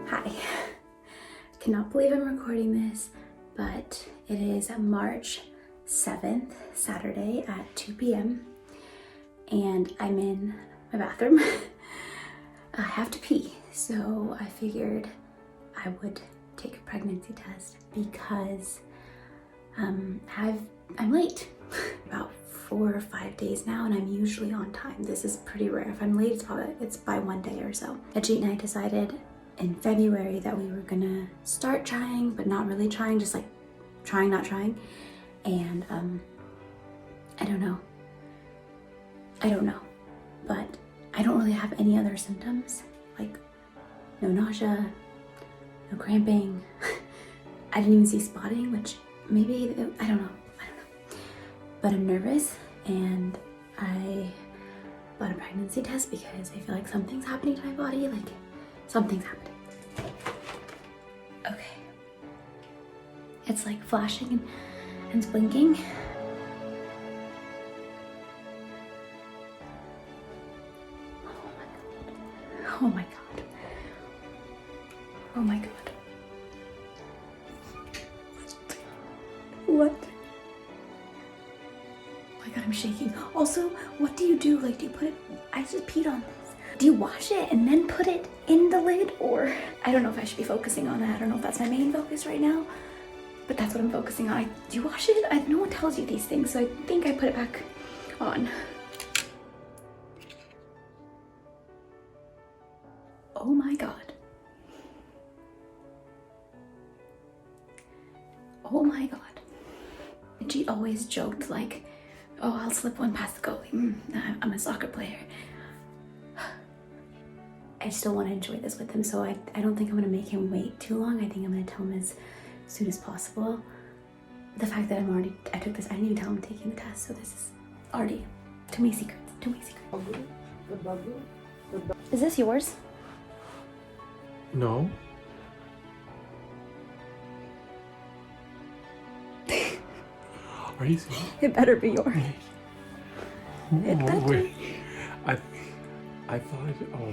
Hi. Cannot believe I'm recording this, but it is March 7th, Saturday at 2 p.m. and I'm in my bathroom. I have to pee, so I figured I would take a pregnancy test because I'm late. About 4 or 5 days now, and I'm usually on time. This is pretty rare. If I'm late, it's by 1 day or so. Ajit and I decided in February that we were gonna start trying, but not really trying, just like trying, not trying. And I don't know, but I don't really have any other symptoms, like no nausea, no cramping. I didn't even see spotting, which maybe, I don't know. But I'm nervous, and I bought a pregnancy test because I feel like something's happening to my body, like something's happening. Okay. It's like flashing and it's blinking. Oh my god. Oh my god. What? Oh my god, I'm shaking. Also, what do you do? Like, do you put it, I just peed on this. Do you wash it and then put it in the lid? Or, I don't know if I should be focusing on that. I don't know if that's my main focus right now, but that's what I'm focusing on. Do you wash it? No one tells you these things, so I think I put it back on. Oh my god. Oh my god. She always joked like, oh, I'll slip one past the goalie. I'm a soccer player. I still want to enjoy this with him, so I don't think I'm going to make him wait too long. I think I'm going to tell him as soon as possible. The fact that I took this, I didn't even tell him I'm taking the test, so this is already too many secrets, too many secrets. Is this yours? No. Are you serious? It better be yours. It better. Wait. I thought, oh.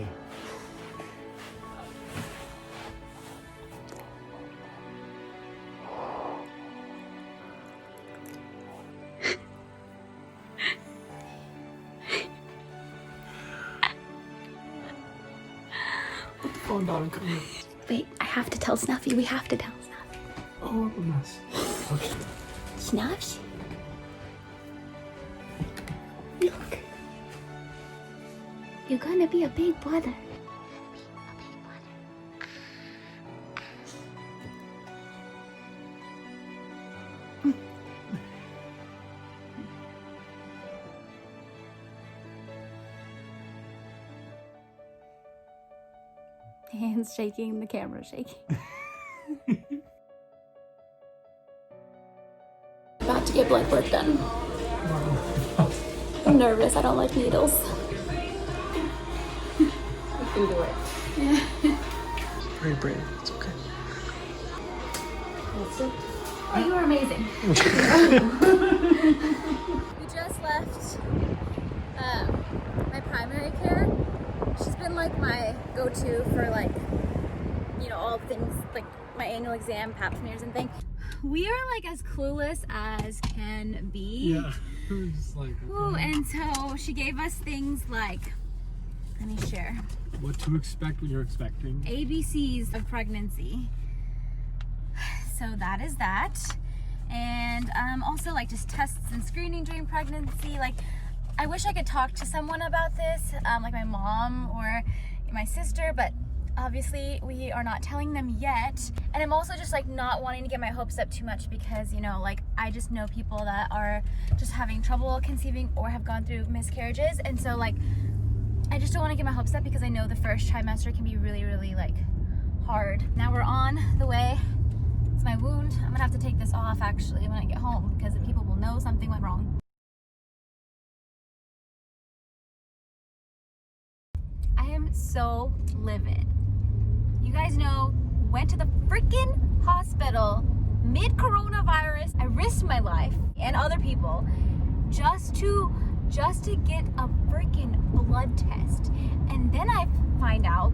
Put the phone down and come here. Wait, I have to tell Snuffy. We have to tell Snuffy. Oh, I'm a mess. Okay. Snuffs? Look. You're gonna be a big brother. Hands shaking, the camera shaking. About to get blood work done. I'm nervous, I don't like needles. You can do it. Very brave, it's okay. Oh, you are amazing. We just left my primary care. She's been like my go-to for like, you know, all things like my annual exam, pap smears and things. We are like as clueless as can be. Yeah. Just like, okay. Ooh, and so she gave us things like, let me share. What to expect when you're expecting. ABCs of pregnancy. So that is that. And also like just tests and screening during pregnancy. Like, I wish I could talk to someone about this, like my mom or my sister, but obviously we are not telling them yet. And I'm also just like not wanting to get my hopes up too much because, you know, like I just know people that are just having trouble conceiving or have gone through miscarriages. And so like, I just don't want to get my hopes up because I know the first trimester can be really, really like hard. Now we're on the way. It's my wound. I'm gonna have to take this off actually when I get home because people will know something went wrong. I am so livid. You guys know, went to the freaking hospital mid-coronavirus. I risked my life and other people just to get a freaking blood test. And then I find out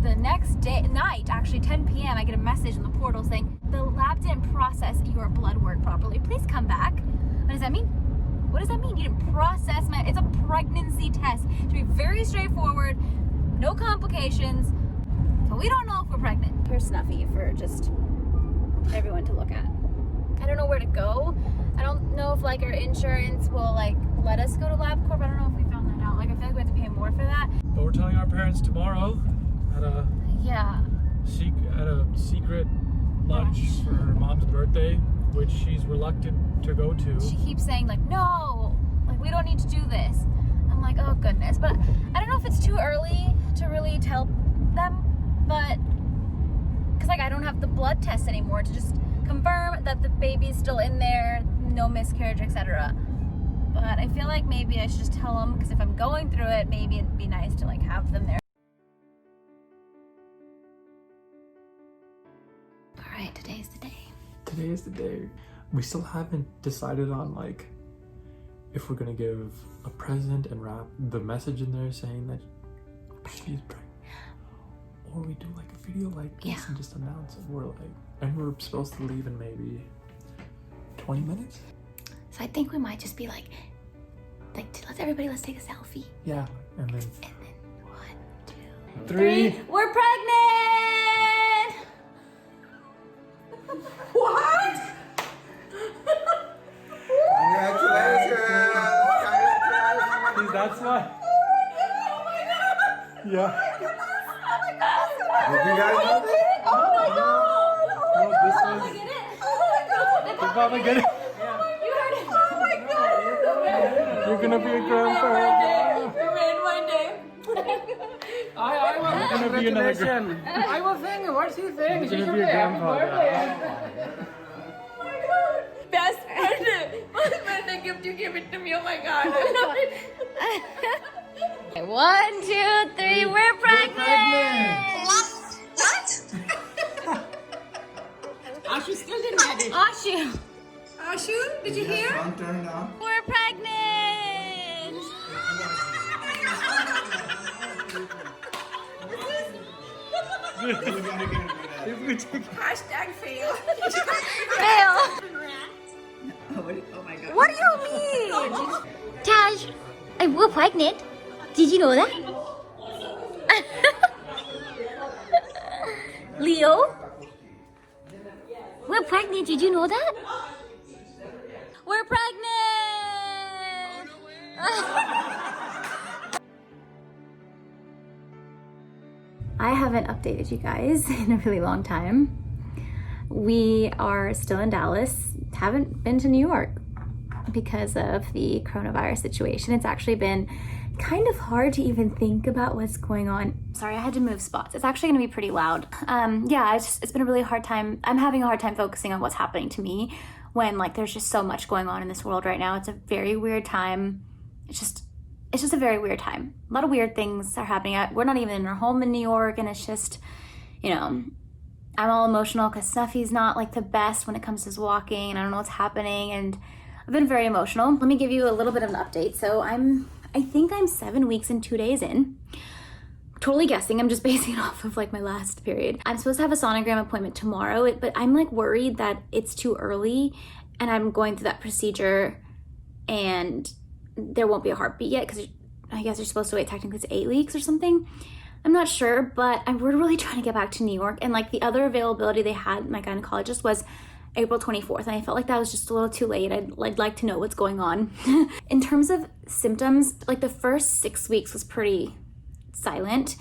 the next night, actually 10 p.m., I get a message in the portal saying, the lab didn't process your blood work properly. Please come back. What does that mean? What does that mean? You didn't process it's a pregnancy test. It should be very straightforward, no complications. So we don't know if we're pregnant. Here's Snuffy for just everyone to look at. I don't know where to go. I don't know if like our insurance will like let us go to LabCorp. I don't know if we found that out. Like I feel like we have to pay more for that. But we're telling our parents tomorrow at a secret lunch for her mom's birthday, which she's reluctant to go to. She keeps saying like, no, like we don't need to do this. I'm like, oh goodness. But I don't know if it's too early to really tell them, but because like I don't have the blood test anymore to just confirm that the baby's still in there, no miscarriage, etc. But I feel like maybe I should just tell them, because if I'm going through it, maybe it'd be nice to like have them there. All right, today's the day. Today is the day. We still haven't decided on like if we're gonna give a present and wrap the message in there saying that she's pregnant, or we do like a video like this and just announce it. We're supposed to leave in maybe 20 minutes. So I think we might just be like let's take a selfie. Yeah, and then 1, 2, 3. We're pregnant! What? Congratulations! That's why. Yeah. Did you guys know this? Oh my god! No, this was. Get it? You'll probably get it. You heard it? Oh my god! You're gonna be a grandpa. You made my day. You're gonna be another grandpa. I was thinking, what's he saying? You're gonna be a grandfather. Best birthday gift, you give it to me. Oh my god. 1, 2, 3, we're pregnant! What? Ashu still didn't get it. Ashu, did you hear? Phone turned on. We're pregnant! Hashtag fail. Fail! Oh my god. What do you mean? Taj, we're pregnant. Did you know that? Leo? We're pregnant. Did you know that? We're pregnant! I haven't updated you guys in a really long time. We are still in Dallas. Haven't been to New York because of the coronavirus situation. It's actually been kind of hard to even think about what's going on. Sorry, I had to move spots. It's actually gonna be pretty loud. Yeah, it's been a really hard time. I'm having a hard time focusing on what's happening to me when like there's just so much going on in this world right now. It's a very weird time. It's just a very weird time. A lot of weird things are happening. We're not even in our home in New York, and it's just, you know, I'm all emotional because Snuffy's not like the best when it comes to his walking, and I don't know what's happening, and I've been very emotional. Let me give you a little bit of an update. So I think I'm 7 weeks and 2 days in. Totally guessing, I'm just basing it off of like my last period. I'm supposed to have a sonogram appointment tomorrow, but I'm like worried that it's too early and I'm going through that procedure and there won't be a heartbeat yet because I guess you're supposed to wait technically it's 8 weeks or something. I'm not sure, but we're really trying to get back to New York, and like the other availability they had, my gynecologist, was April 24th, and I felt like that was just a little too late. I'd like to know what's going on. In terms of symptoms, like the first 6 weeks was pretty silent,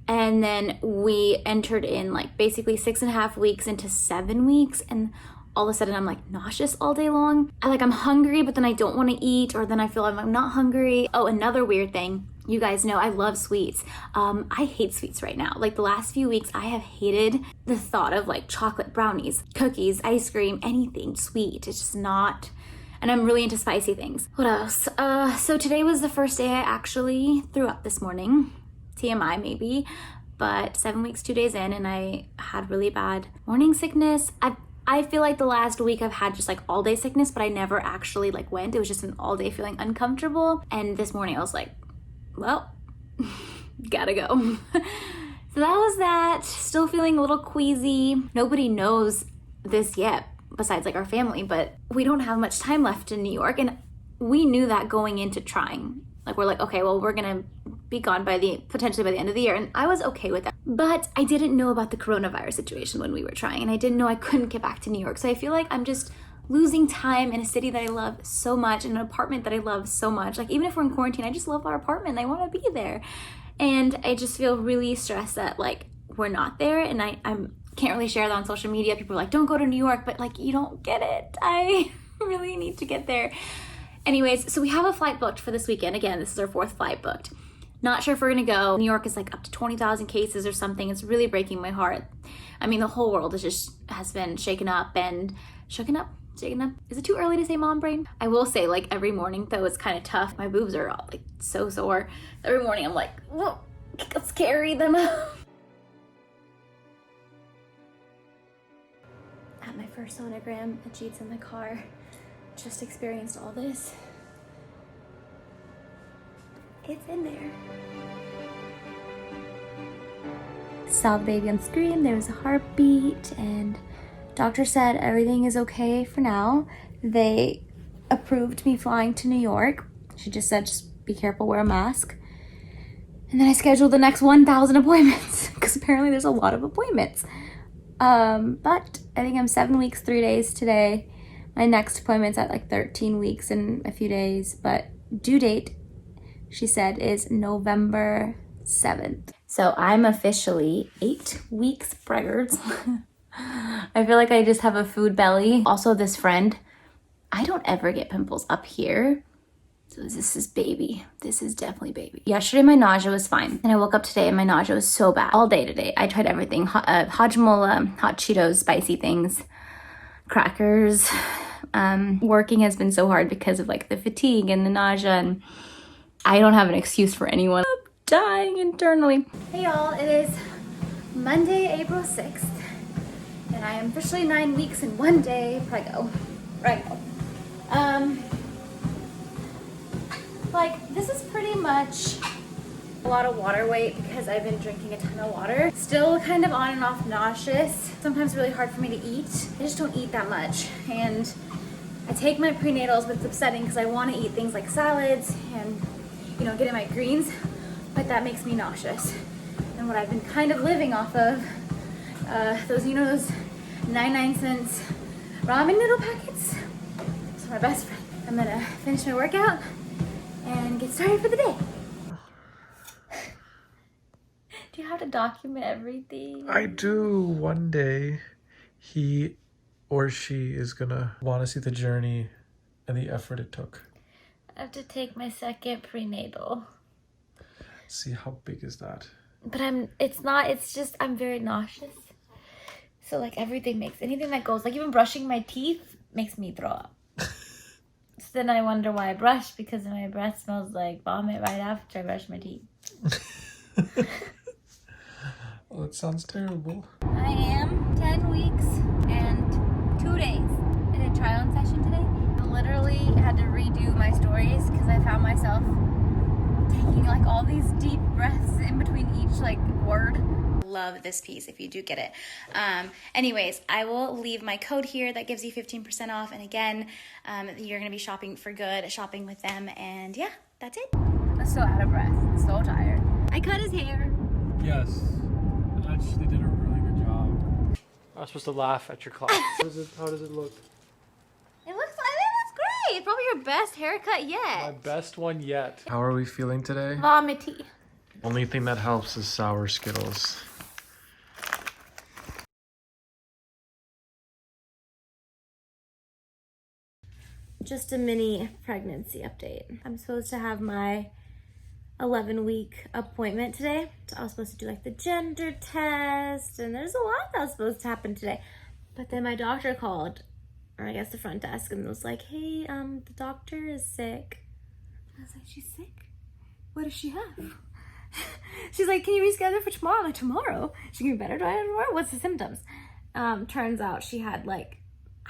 and then we entered in like basically 6.5 weeks into 7 weeks, and all of a sudden I'm like nauseous all day long. I'm hungry, but then I don't want to eat, or then I feel I'm not hungry. Oh, another weird thing. You guys know I love sweets. I hate sweets right now. Like the last few weeks, I have hated the thought of like chocolate brownies, cookies, ice cream, anything sweet. It's just not, and I'm really into spicy things. What else? So today was the first day I actually threw up this morning. TMI maybe, but 7 weeks, 2 days in, and I had really bad morning sickness. I feel like the last week I've had just like all day sickness, but I never actually like went. It was just an all day feeling uncomfortable. And this morning I was like, well, gotta go. So that was that. Still feeling a little queasy. Nobody knows this yet besides like our family, but we don't have much time left in New York, and we knew that going into trying. Like we're like, okay, well, we're gonna be gone potentially by the end of the year, and I was okay with that. But I didn't know about the coronavirus situation when we were trying, and I didn't know I couldn't get back to New York. So I feel like I'm just losing time in a city that I love so much, in an apartment that I love so much. Like even if we're in quarantine, I just love our apartment. I want to be there. And I just feel really stressed that like we're not there, and I can't really share that on social media. People are like, don't go to New York, but like you don't get it. I really need to get there. Anyways, so we have a flight booked for this weekend. Again, this is our 4th flight booked. Not sure if we're gonna go. New York is like up to 20,000 cases or something. It's really breaking my heart. I mean, the whole world has been shaken up. Is it too early to say mom brain? I will say, like every morning though, it's kind of tough. My boobs are all like so sore. Every morning I'm like, whoa, let's carry them out. At my first sonogram, Ajit's in the car. Just experienced all this. It's in there. Saw the baby on screen, there was a heartbeat, and doctor said everything is okay for now. They approved me flying to New York. She just said, just be careful, wear a mask. And then I scheduled the next 1,000 appointments because apparently there's a lot of appointments. But I think I'm 7 weeks, 3 days today. My next appointment's at like 13 weeks and a few days, but due date, she said, is November 7th. So I'm officially 8 weeks preggers. I feel like I just have a food belly. Also, this friend, I don't ever get pimples up here. So this is baby. This is definitely baby. Yesterday, my nausea was fine. And I woke up today and my nausea was so bad. All day today. I tried everything. Hajmola, hot Cheetos, spicy things, crackers. Working has been so hard because of like the fatigue and the nausea. And I don't have an excuse for anyone. I'm dying internally. Hey y'all, it is Monday, April 6th. And I am officially 9 weeks and 1 day preggo. Like, this is pretty much a lot of water weight because I've been drinking a ton of water. Still kind of on and off nauseous. Sometimes really hard for me to eat. I just don't eat that much. And I take my prenatals, but it's upsetting because I want to eat things like salads and, you know, get in my greens, but that makes me nauseous. And what I've been kind of living off of, those 99-cent ramen noodle packets. So my best friend. I'm gonna finish my workout and get started for the day. Do you have to document everything? I do. One day, he or she is gonna want to see the journey and the effort it took. I have to take my second prenatal. See, how big is that? But it's just, I'm very nauseous. So like anything that goes, like even brushing my teeth makes me throw up. So then I wonder why I brush, because my breath smells like vomit right after I brush my teeth. Well, it sounds terrible. I am 10 weeks and 2 days. I did a try-on session today. I literally had to redo my stories because I found myself taking like all these deep breaths in between each like word. Love this piece if you do get it. Anyways, I will leave my code here that gives you 15% off. And again, you're gonna be shopping for good, shopping with them. And yeah, that's it. I'm so out of breath, so tired. I cut his hair. Yes, and actually did a really good job. I was supposed to laugh at your class. How does it look? I think that's great. It's probably your best haircut yet. My best one yet. How are we feeling today? Vomity. Only thing that helps is sour Skittles. Just a mini pregnancy update. I'm supposed to have my 11-week appointment today. So I was supposed to do like the gender test, and there's a lot that was supposed to happen today. But then my doctor called, or I guess the front desk, and was like, hey, the doctor is sick. I was like, she's sick? What does she have? She's like, can you reschedule for tomorrow? I'm like, tomorrow? She can be better tomorrow? What's the symptoms? Turns out she had like,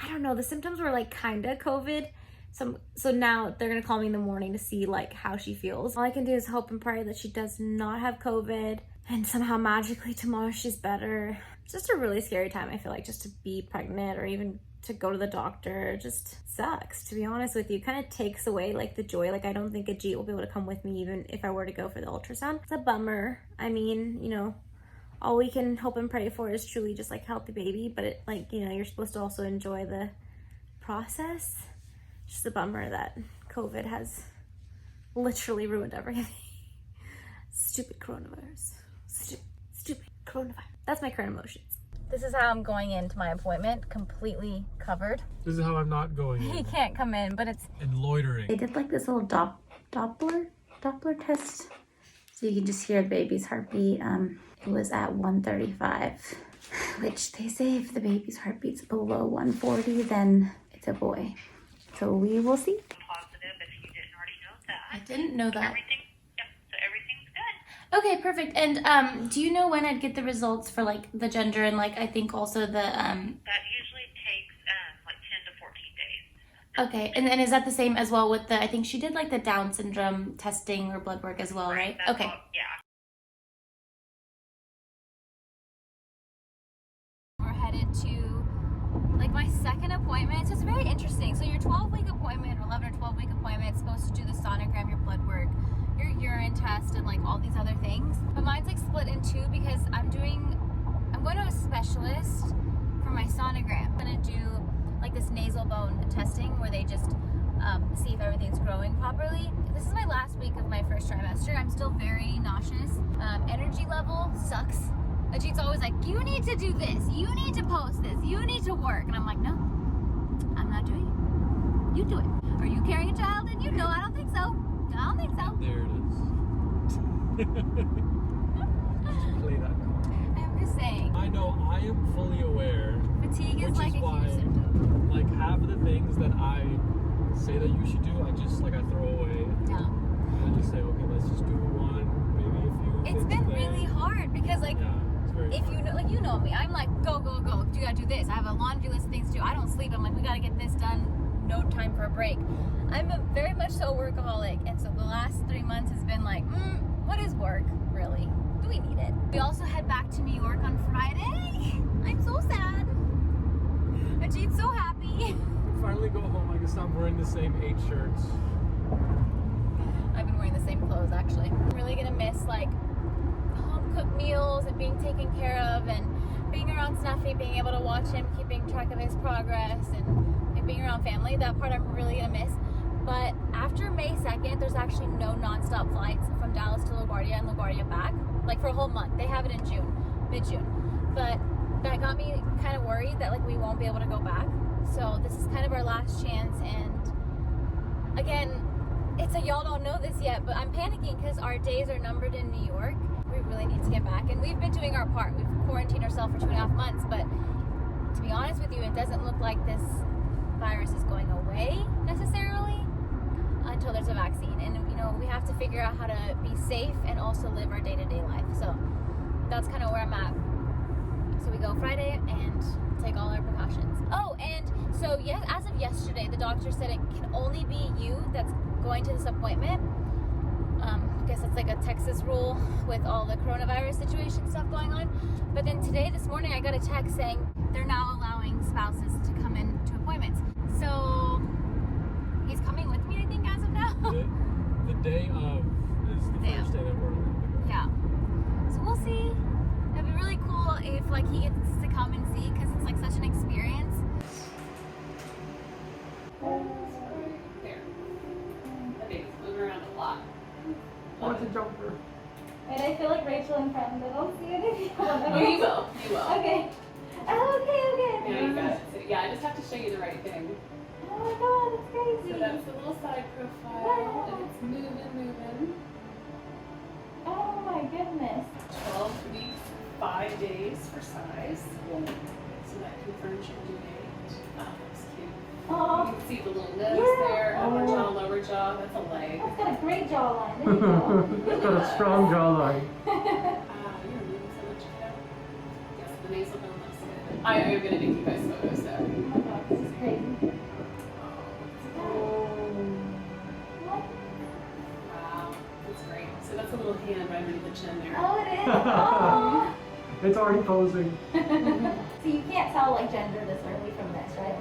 I don't know, the symptoms were like kinda COVID, So now they're gonna call me in the morning to see like how she feels. All I can do is hope and pray that she does not have COVID and somehow magically tomorrow she's better. It's just a really scary time, I feel like, just to be pregnant or even to go to the doctor. It just sucks, to be honest with you. It kind of takes away like the joy. Like I don't think Ajit will be able to come with me even if I were to go for the ultrasound. It's a bummer. I mean, you know, all we can hope and pray for is truly just like healthy baby, but it, like, you know, you're supposed to also enjoy the process. It's just a bummer that COVID has literally ruined everything. Stupid coronavirus. Stupid coronavirus. That's my current emotions. This is how I'm going into my appointment, completely covered. This is how I'm not going He in. can't come in, but it's... And loitering. They did like this little Doppler test, so you can just hear the baby's heartbeat. It was at 135, which they say if the baby's heartbeat's below 140, then it's a boy. So we will see. Positive if you didn't already know that. I didn't know that. So everything's good. Okay, perfect. And do you know when I'd get the results for like the gender and like I think also the That usually takes like 10 to 14 days. Okay, and then is that the same as well with the, I think she did like the Down syndrome testing or blood work as well, right? That's Okay. all, yeah. We're headed to like my second appointment. So it's very interesting. So your 12-week appointment or 11 or 12-week appointment is supposed to do the sonogram, your blood work, your urine test, and like all these other things. But mine's like split in two because I'm going to a specialist for my sonogram. I'm gonna do like this nasal bone testing where they just see if everything's growing properly. This is my last week of my first trimester. I'm still very nauseous. Energy level sucks. Ajit's always like, you need to do this, you need to post this, you need to work. And I'm like, no, I'm not doing it. You do it. Are you carrying a child? And you know, I don't think so. I don't think so. There it is. Just play that card. I'm just saying. I know, I am fully aware. Fatigue is Which like is a why, huge symptom. like, half of the things that I say that you should do, I throw away. Yeah. And I just say, okay, let's just do one, maybe a few. It's things been today. really hard because like, Yeah, it's very if hard. you know, like, you know me, I'm like, go, go, go. You gotta do this. I have a laundry list of things to do. I don't sleep. I'm like, we gotta get this done. No time for a break. I'm very much so a workaholic, and so the last 3 months has been like, what is work, really? Do we need it? We also head back to New York on Friday. I'm so sad. Ajit's so happy. Finally go home, I can stop wearing the same 8 shirts. I've been wearing the same clothes, actually. I'm really gonna miss, like, home-cooked meals and being taken care of and being around Snuffy, being able to watch him, keeping track of his progress, and being around family. That part I'm really gonna miss. But after May 2nd, there's actually no non-stop flights from Dallas to LaGuardia and LaGuardia back, like for a whole month. They have it in June, mid-June. But that got me kind of worried that like we won't be able to go back. So this is kind of our last chance. And again, it's a y'all don't know this yet, but I'm panicking because our days are numbered in New York. We really need to get back. And we've been doing our part. We've quarantined ourselves for 2.5 months. But to be honest with you, it doesn't look like this virus is going away necessarily until there's a vaccine. And you know, we have to figure out how to be safe and also live our day-to-day life. So that's kind of where I'm at. So we go Friday and take all our precautions. Oh, and so yes, as of yesterday, the doctor said it can only be you that's going to this appointment. I guess it's like a Texas rule with all the coronavirus situation stuff going on. But then this morning, I got a text saying they're now allowing spouses to come in to appointments. So he's coming with me, I think, as of now. The day of is the Day first of. day that we're allowed to go. Yeah. So we'll see. It'd be really cool if like he gets to come and see because it's like such an experience. There. That baby's moving around a lot. Oh, it's a jumper. And I feel like Rachel and Friends. I don't see it if you Oh, you will. You will. Okay. Oh, okay. Yeah, you got it. So, yeah, I just have to show you the right thing. Oh my god, it's crazy. So that's the little side profile, and it's moving. Oh my goodness. 12 weeks, 5 days for size. So that confirms your due date. That's cute. Oh, You can see the little nose Yeah. there, upper jaw, lower jaw. That's a leg. it's got a great jawline. There you go. It's got a strong jawline. You're moving so much, kiddo. Yes, the nasal bone looks good. I am gonna make you guys photos though. Oh my god, this is crazy. Oh, So that's a little hand right underneath the chin there. Oh, it is. Oh. It's already posing. So you can't tell like gender this early from this, right?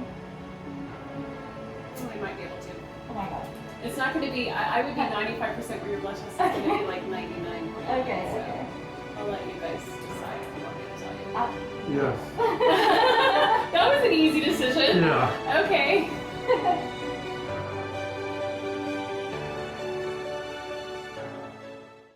Well, you might be able to. Oh my god. It's not going to be, I would be 95% where your blood test is going to be like 99. Okay, So okay. I'll let you guys decide if you want me to tell you. Yes. That was an easy decision.